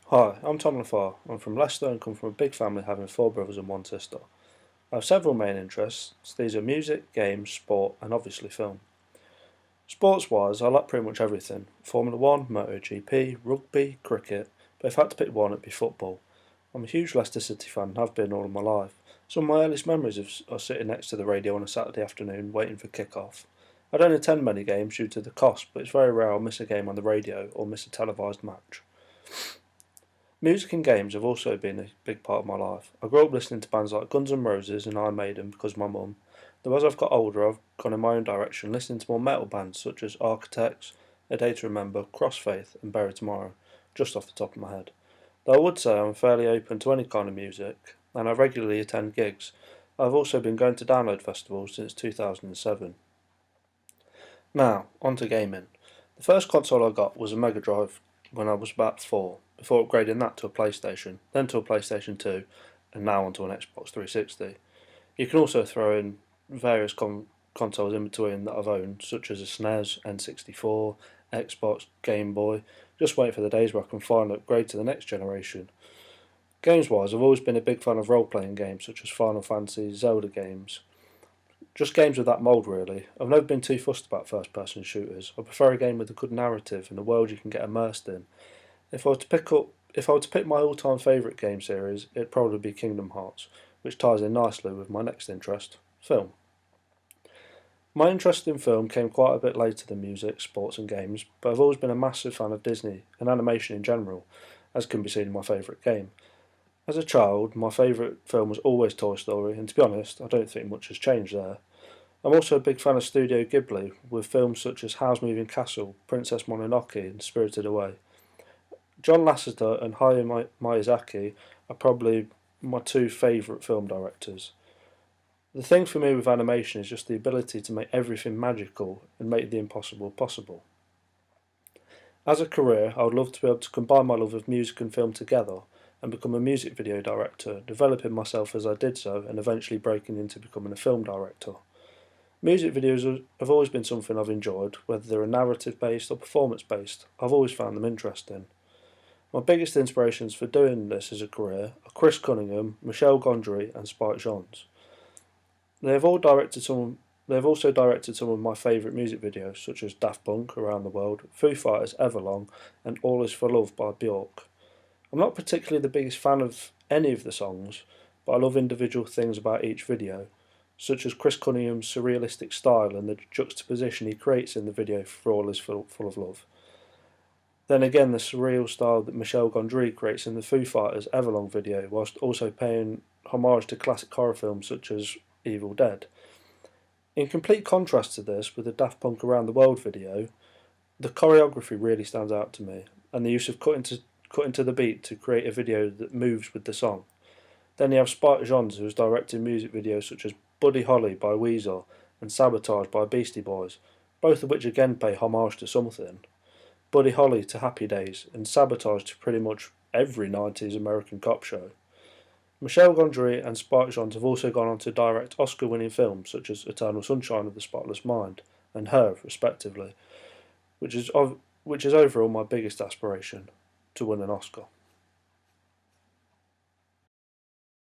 Hi, I'm Tom Laffar. I'm from Leicester and come from a big family having four brothers and one sister. I have several main interests. These are music, games, sport and obviously film. Sports wise, I like pretty much everything. Formula 1, MotoGP, rugby, cricket, but if I had to pick one it'd be football. I'm a huge Leicester City fan and have been all of my life. Some of my earliest memories are sitting next to the radio on a Saturday afternoon waiting for kick-off. I don't attend many games due to the cost, but it's very rare I'll miss a game on the radio or miss a televised match. Music and games have also been a big part of my life. I grew up listening to bands like Guns N' Roses and Iron Maiden because of my mum, though as I've got older I've gone in my own direction listening to more metal bands such as Architects, A Day to Remember, Crossfaith and Bury Tomorrow, just off the top of my head. Though I would say I'm fairly open to any kind of music and I regularly attend gigs, I've also been going to download festivals since 2007. Now, on to gaming. The first console I got was a Mega Drive when I was about 4, before upgrading that to a PlayStation, then to a PlayStation 2, and now onto an Xbox 360. You can also throw in various consoles in between that I've owned, such as a SNES, N64, Xbox, Game Boy. Just wait for the days where I can finally upgrade to the next generation. Games wise, I've always been a big fan of role playing games such as Final Fantasy, Zelda games. Just games with that mould, really. I've never been too fussed about first person shooters. I prefer a game with a good narrative and a world you can get immersed in. If I were to pick my all-time favourite game series, it'd probably be Kingdom Hearts, which ties in nicely with my next interest, film. My interest in film came quite a bit later than music, sports and games, but I've always been a massive fan of Disney and animation in general, as can be seen in my favourite game. As a child, my favourite film was always Toy Story, and to be honest, I don't think much has changed there. I'm also a big fan of Studio Ghibli, with films such as Howl's Moving Castle, Princess Mononoke and Spirited Away. John Lasseter and Hayao Miyazaki are probably my two favourite film directors. The thing for me with animation is just the ability to make everything magical and make the impossible possible. As a career, I would love to be able to combine my love of music and film together and become a music video director, developing myself as I did so and eventually breaking into becoming a film director. Music videos have always been something I've enjoyed, whether they're narrative based or performance based. I've always found them interesting. My biggest inspirations for doing this as a career are Chris Cunningham, Michel Gondry and Spike Jonze. They have also directed some of my favourite music videos, such as Daft Punk, Around the World, Foo Fighters, Everlong, and All Is For Love by Bjork. I'm not particularly the biggest fan of any of the songs, but I love individual things about each video, such as Chris Cunningham's surrealistic style and the juxtaposition he creates in the video for All Is Full of Love. Then again, the surreal style that Michel Gondry creates in the Foo Fighters Everlong video, whilst also paying homage to classic horror films such as Evil Dead. In complete contrast to this, with the Daft Punk Around the World video, the choreography really stands out to me, and the use of cutting to the beat to create a video that moves with the song. Then you have Spike Jonze, who has directed music videos such as Buddy Holly by Weezer and Sabotage by Beastie Boys, both of which again pay homage to something. Buddy Holly to Happy Days, and Sabotage to pretty much every 90s American cop show. Michel Gondry and Spike Jonze have also gone on to direct Oscar-winning films such as Eternal Sunshine of the Spotless Mind and Her, respectively, which is overall my biggest aspiration, to win an Oscar.